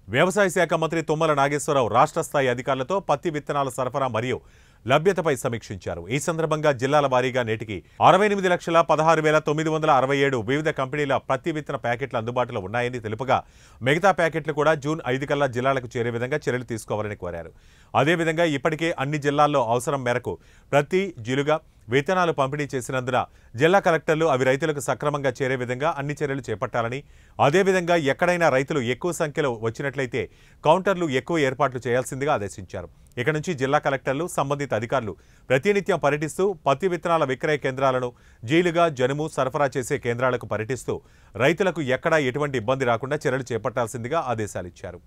వ్యవసాయ శాఖ మంత్రి తుమ్మల నాగేశ్వరరావు రాష్ట్ర స్థాయి అధికారులతో పత్తి విత్తనాల సరఫరా మరియు లభ్యతపై సమీక్షించారు. ఈ సందర్భంగా జిల్లాల వారీగా నేటికి 68,16,967 వివిధ కంపెనీల పత్తి విత్తన ప్యాకెట్లు అందుబాటులో ఉన్నాయని తెలుపగా మిగతా ప్యాకెట్లు కూడా జూన్ 5 కల్లా జిల్లాలకు చేరే విధంగా చర్యలు తీసుకోవాలని కోరారు. అదేవిధంగా ఇప్పటికే అన్ని జిల్లాల్లో అవసరం మేరకు ప్రతి జిలుగా విత్తనాలు పంపిణీ చేసినందున జిల్లా కలెక్టర్లు అవి రైతులకు సక్రమంగా చేరే విధంగా అన్ని చర్యలు చేపట్టాలని, అదేవిధంగా ఎక్కడైనా రైతులు ఎక్కువ సంఖ్యలో వచ్చినట్లయితే కౌంటర్లు ఎక్కువ ఏర్పాట్లు చేయాల్సిందిగా ఆదేశించారు. ఇక నుంచి జిల్లా కలెక్టర్లు సంబంధిత అధికారులు ప్రతినిత్యం పర్యటిస్తూ పత్తి విత్తనాల విక్రయ కేంద్రాలను జీలుగా జనుము సరఫరా చేసే కేంద్రాలకు పర్యటిస్తూ రైతులకు ఎక్కడా ఎటువంటి ఇబ్బంది రాకుండా చర్యలు చేపట్టాల్సిందిగా ఆదేశాలిచ్చారు.